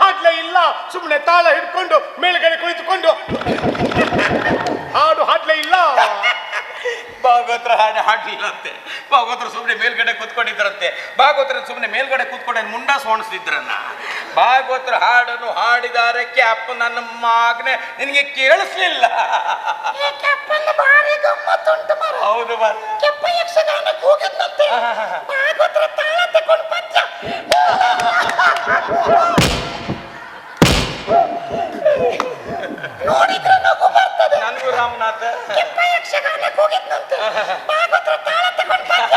ಹಾಡ್ಲೇ ಇಲ್ಲ. ಸುಮ್ಮನೆ ತಾಳ ಹಿಡ್ಕೊಂಡು ಮೇಲ್ಗಡೆ ಕುಳಿತುಕೊಂಡು ಹಾಡ್ಲೇ ಇಲ್ಲ. ಭಾಗವತರ ಹಾಡಲಿಲ್ಲ ಅಂತೆ. ಭಾಗವತರು ಸುಮ್ಮನೆ ಮೇಲ್ಗಡೆ ಕೂತ್ಕೊಂಡಿದ್ರಂತೆ. ಭಾಗವತರ ಸುಮ್ಮನೆ ಮೇಲ್ಗಡೆ ಕೂತ್ಕೊಂಡು ಮುಂಡಾಸ್ ಹೊಣಿಸ್ತಿದ್ರನ್ನ. ಭಾಗವತರು ಹಾಡನ್ನು ಹಾಡಿದ್ದಾರೆ. ಕ್ಯಾಪ್ ನನ್ನ ಮಗನೆ, ನಿನಗೆ ಕೇಳಿಸ್ಲಿಲ್ಲ? ಭಾರಿ ಗಮ್ಮತ್ತುಂಟು ಮರ. ಹೌದು ಮರ. ಕೆಪ್ಪ ಯಕ್ಷಗಾನಕ್ಕೆ ಹೋಗಿದ್ನಂತೆ. ಭಾಗವತರ ತಾಳ ತಗೊಂಡು ಪದ್ಯ ನೋಡಿದ್ರೆ ನಗು ಬರ್ತದೆ. ನನಗೂ ರಾಮನಾಥ. ಕೆಪ್ಪ ಯಕ್ಷಗಾನಕ್ಕೆ ಹೋಗಿದ್ನಂತೆ. ಭಾಗವತರ ತಾಳ ತಗೊಂಡು ಪದ್ಯ.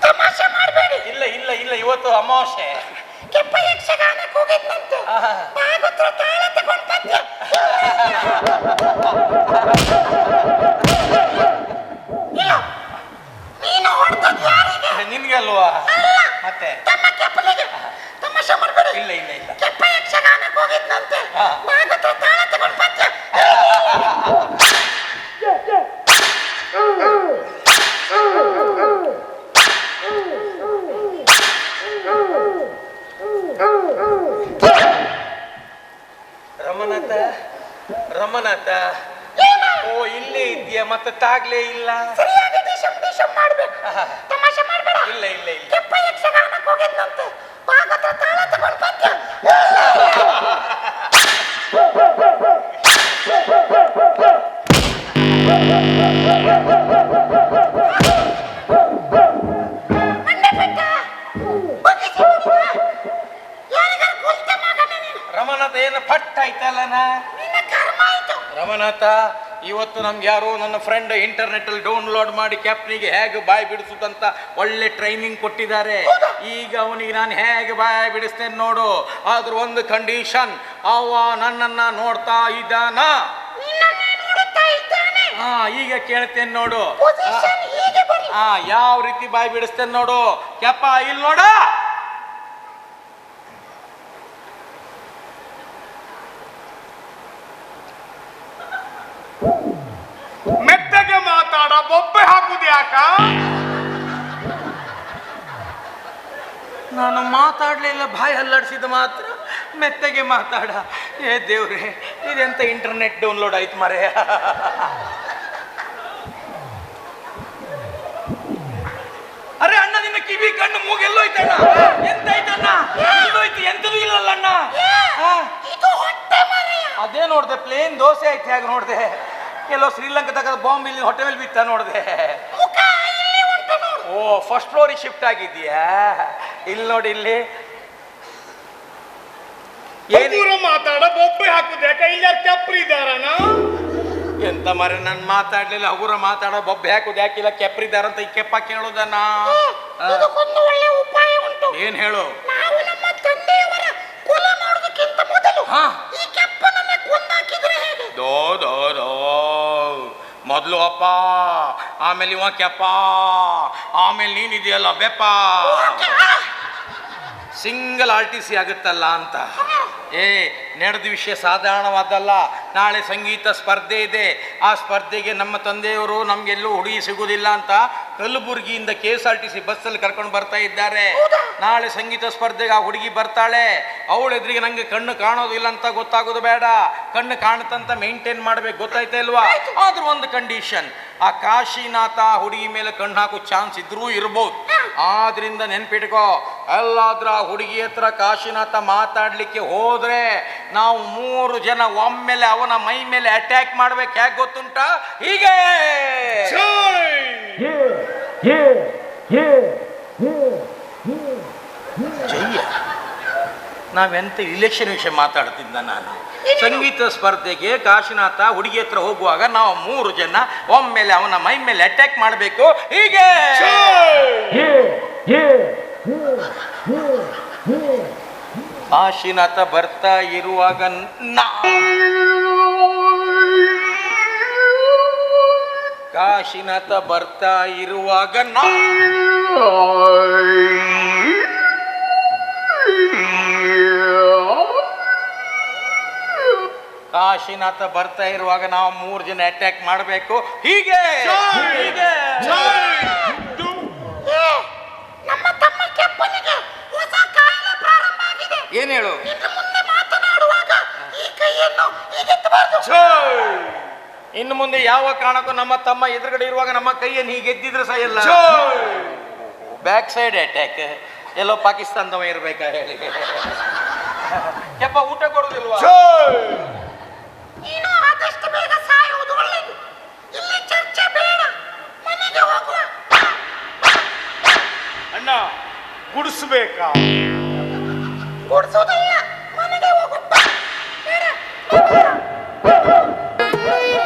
ತಮಾಷೆ ಮಾಡಬೇಡಿ. ಇಲ್ಲ ಇಲ್ಲ ಇಲ್ಲ, ಇವತ್ತು ಅಮಾವಾಸ್ಯೆ. ಕೆಪ್ಪ ಯಕ್ಷಗಾನಕ್ಕೆ ಹೋಗಿದ್ನಂತೆ. ಭಾಗವತರ ತಾಳ ತಗೊಂಡು ಪದ್ಯ. ಇಲ್ಲ, ನೀನು ಹೊಡ್ದದ್ದು ಯಾರಿಗೆ? ನಿನ್ಗೆ ಅಲ್ವಾ? ಅಲ್ಲ, ಮತ್ತೆ ತಮ್ಮ ಕೆಪ್ಪಲಿಗೆ. ತಮಾಷೆ ಮಾಡಬೇಡಿ. ಇಲ್ಲ ಇಲ್ಲ ಇಲ್ಲ. ಕೆಪ್ಪ ಯಕ್ಷಗಾನಕ್ಕೆ ಹೋಗಿದ್ನಂತೆ. ಭಾಗವತರ ತಾಳ ತಗೊಂಡು ಪದ್ಯ. ರಮನಾಥ, ರಮನಾಥ, ಓ ಇಲ್ಲೇ ಇದೆಯಾ? ಮತ್ತೆ ತಾಗ್ಲೇ ಇಲ್ಲ. ಸರಿಯಾಗಿ ದೇಶಂ ಮಾಡ್ಬೇಕು. ತಮಾಷೆ ಮಾಡಬೇಡ. ಇಲ್ಲ ಇಲ್ಲ ಇಲ್ಲ. ಕೆಪ್ಪ ಯಕ್ಷಗಾನಕ್ಕೆ ಹೋಗಿದ್ನಂತೆ. ಭಾಗವತರ ತಾಳ ತಗೊಂಡು ಪದ್ಯ. ಮಂಡೆ ಬೆಟ್ಟ ಬಗ್ಗಿಸಿ ನೋಡುವ. ಯಾರಿಗಾರ ಕೊಲ್ತೆ ಮಗನೇ ನೀನು. ರಮನಾಥ ಏನು ಫಟ್ ಆಯ್ತಲ್ಲನ. ನಿನ್ನ ಕರ್ಮ ಆಯ್ತು. ರಮನಾಥ, ಇವತ್ತು ನಮ್ಗೆ ಯಾರೋ ನನ್ನ ಫ್ರೆಂಡ್ ಇಂಟರ್ನೆಟ್ ಅಲ್ಲಿ ಡೌನ್ಲೋಡ್ ಮಾಡಿ ಕ್ಯಾಪ್ನಿಗೆ ಹೇಗೆ ಬಾಯಿ ಬಿಡಿಸುತ್ತಂತ ಒಳ್ಳೆ ಟ್ರೈನಿಂಗ್ ಕೊಟ್ಟಿದ್ದಾರೆ. ಈಗ ಅವನಿಗೆ ನಾನು ಹೇಗೆ ಬಾಯಿ ಬಿಡಿಸ್ತೇನೆ ನೋಡು. ಆದ್ರೂ ಒಂದು ಕಂಡೀಷನ್, ಅವ ನನ್ನನ್ನ ನೋಡ್ತಾ ಇದ್ದಾನ. ನಿನ್ನನ್ನೇ ನೋಡುತ್ತಾ ಇದ್ದಾನೆ. ಹಾ, ಈಗ ಕೇಳ್ತೇನೆ ನೋಡು. ಪೊಸಿಷನ್ ಹೀಗೆ ಬರಿ. ಯಾವ ರೀತಿ ಬಾಯಿ ಬಿಡಿಸ್ತೇನೆ ನೋಡು. ಕೆಪ್ಪ ಇಲ್ಲಿ ನೋಡ. ಮೆತ್ತಗೆ ಮಾತಾಡ, ಬೊಬ್ಬೆ ಹಾಕುದು ಯಾಕ? ನಾನು ಮಾತಾಡ್ಲಿಲ್ಲ, ಬಾಯಿ ಹಲ್ಲಾಡಿಸಿದ ಮಾತ್ರ ಮೆತ್ತಗೆ ಮಾತಾಡ. ಏ ದೇವ್ರೆ, ಇದೆಂತ ಇಂಟರ್ನೆಟ್ ಡೌನ್ಲೋಡ್ ಆಯ್ತು ಮರೆ. ಅರೆ ಅಣ್ಣ, ನಿನ್ನ ಕಿವಿ ಕಣ್ಣು ಮೂಗೆಲ್ಲೋಯ್ತಣ್ಣ. ಎಂತಾಯ್ತಣ್ಣ? ಎಲ್ಲೋಯ್ತು? ಎಂತದೂ ಇಲ್ಲಲ್ಲ ಅಣ್ಣ. ಇದು ಹೊಟ್ಟೆ ಮರೆಯ. ಅದೇ ನೋಡ್ದೆ, ಪ್ಲೇನ್ ದೋಸೆ ಆಯ್ತು ಹೇಗೆ ನೋಡ್ದೆ. ಎಲ್ಲೋ ಶ್ರೀಲಂಕಾದಾಗ ಬಾಂಬ್ ಇಲ್ಲಿ ಹೊಟ್ಟೆ ಮೇಲೆ ಬಿತ್ತ ನೋಡ್ದೆ. ಮುಖ ಇಲ್ಲಿ ಉಂಟು ನೋಡು. ಓ, ಫಸ್ಟ್ ಫ್ಲೋರಿಗೆ ಶಿಫ್ಟ್ ಆಗಿದ್ದೀಯಾ? ಇಲ್ಲಿ ನೋಡಿ, ಇಲ್ಲಿ ಹಗುರ ಮಾತಾಡ, ಬೊಬ್ಬೆ ಹಾಕುದು ಯಾಕ? ಇಲ್ಲಿ ಯಾರು ಕೆಪ್ರಿ ಇದ್ದಾರನ? ಎಂತ ಮರೆ, ನಾನು ಮಾತಾಡ್ಲಿಲ್ಲ. ಹಗುರ ಮಾತಾಡ, ಬೊಬ್ಬೆ ಹಾಕುದು ಯಾಕಿಲ್ಲ, ಕೆಪ್ರಿದಾರಂತ ಈ ಕೆಪ್ಪ ಕೇಳೋದನ್ನ. ಇದಕ್ಕೊಂದು ಒಳ್ಳೆ ಉಪಾಯ ಉಂಟು. ಏನ್ ಹೇಳು? ನಾವು ನಮ್ಮ ತಂದೆಯವರ ಕೊಲೆ ಮಾಡೋದಕ್ಕಿಂತ ಮೊದಲು ಹಾ. ಈ ಕೆಪ್ಪನನ್ನ ಕೊಂದಾಕಿದ್ರೆ ಹೇಗೆ? ದೋ ದೋ ದೋ, ಮೊದ್ಲು ಅಪ್ಪ, ಆಮೇಲೆ ಇವ ಕೆಪ್ಪ, ಆಮೇಲೆ ನೀನಿದೆಯಲ್ಲ ಬೆಪ್ಪ. ಸಿಂಗಲ್ RTC ಆಗುತ್ತಲ್ಲ ಅಂತ. ಏ, ನಡೆದ ವಿಷಯ ಸಾಧಾರಣವಾದಲ್ಲ. ನಾಳೆ ಸಂಗೀತ ಸ್ಪರ್ಧೆ ಇದೆ. ಆ ಸ್ಪರ್ಧೆಗೆ ನಮ್ಮ ತಂದೆಯವರು ನಮ್ಗೆಲ್ಲೂ ಹುಡುಗಿ ಸಿಗುವುದಿಲ್ಲ ಅಂತ ಕಲಬುರಗಿಯಿಂದ KSRTC ಬಸ್ಸಲ್ಲಿ ಕರ್ಕೊಂಡು ಬರ್ತಾ ಇದ್ದಾರೆ. ನಾಳೆ ಸಂಗೀತ ಸ್ಪರ್ಧೆಗೆ ಆ ಹುಡುಗಿ ಬರ್ತಾಳೆ. ಅವಳ ಎದುರಿಗೆ ನಂಗೆ ಕಣ್ಣು ಕಾಣೋದಿಲ್ಲ ಅಂತ ಗೊತ್ತಾಗೋದು ಬೇಡ. ಕಣ್ಣು ಕಾಣುತ್ತಂತ ಮೇಂಟೈನ್ ಮಾಡ್ಬೇಕು, ಗೊತ್ತಾಯ್ತಾ ಇಲ್ವಾ? ಆದ್ರೂ ಒಂದು ಕಂಡೀಷನ್, ಆ ಕಾಶಿನಾಥ ಹುಡುಗಿ ಮೇಲೆ ಕಣ್ಣು ಹಾಕೋ ಚಾನ್ಸ್ ಇದ್ರೂ ಇರ್ಬೋದು. ಆದ್ರಿಂದ ನೆನ್ಪಿಟ್ಕೋ, ಎಲ್ಲಾದ್ರೂ ಆ ಹುಡುಗಿ ಹತ್ರ ಕಾಶಿನಾಥ ಮಾತಾಡ್ಲಿಕ್ಕೆ ಹೋದ್ರೆ ನಾವು 3 ಜನ ಒಮ್ಮೆಲೆ ಅವನ ಮೈ ಮೇಲೆ ಅಟ್ಯಾಕ್ ಮಾಡ್ಬೇಕು. ಹೇಗೆ ಗೊತ್ತುಂಟ? ಹೀಗೆ. ಜಯ್ಯ, ನಾವೆಂತ ಇಲೆಕ್ಷನ್ ವಿಷಯ ಮಾತಾಡ್ತಿದ್ದ ನಾನು. ಸಂಗೀತ ಸ್ಪರ್ಧೆಗೆ ಕಾಶಿನಾಥ ಹುಡುಗಿ ಹತ್ರ ಹೋಗುವಾಗ ನಾವು 3 ಜನ ಒಮ್ಮೆಲೆ ಅವನ ಮೈ ಮೇಲೆ ಅಟ್ಯಾಕ್ ಮಾಡಬೇಕು. ಹೀಗೆ. ಕಾಶಿನಾಥ ಬರ್ತಾ ಇರುವಾಗ ಕಾಶಿನಾಥ ಬರ್ತಾ ಇರುವಾಗ ಕಾಶಿನಾಥ ಬರ್ತಾ ಇರುವಾಗ ನಾವು 3 ಜನ ಅಟ್ಯಾಕ್ ಮಾಡಬೇಕು. ಹೀಗೆ ಹೀಗೆ. ನಮ್ಮ ತಮ್ಮ ಕೆಪ್ಪನಿಗೆ ಹೊಸ ಕಾಯಿಲೆ ಪ್ರಾರಂಭ ಆಗಿದೆ. ಏನ್ ಹೇಳು? ಇನ್ನು ಮುಂದೆ ಮಾತನಾಡುವಾಗ ಈ ಕೈಯನ್ನು ಹೀಗೆತ್ತಬಾರ್ದು. ಇನ್ನು ಮುಂದೆ ಯಾವ ಕಾರಣಕ್ಕೂ ನಮ್ಮ ತಮ್ಮ ಎದುರುಗಡೆ ಇರುವಾಗ ನಮ್ಮ ಕೈಯನ್ನು ಹೀಗೆ ಎದ್ದಿದ್ರೆ ಸಾಯಲ್ಲ. Back side attack. ಎಲ್ಲೋ ಪಾಕಿಸ್ತಾನದವ ಇರ್ಬೇಕಾ ಹೇಳಿ. ಯಪ್ಪ, ಊಟ ಕೊಡುದಿಲ್ವಾ? ನೀನು ಆದಷ್ಟು ಬೇಗ ಸಾಯುವುದು ಒಳ್ಳೆಯದು. ಇಲ್ಲಿ ಚರ್ಚೆ ಬೇಡ, ಮನೆಗೆ ಹೋಗುವ. ಅಣ್ಣ, ಗುಡಿಸ್ಬೇಕಾ? ಗುಡಿಸೋದಲ್ಲ, ಮನೆಗೆ ಹೋಗು. ಬೇಡ.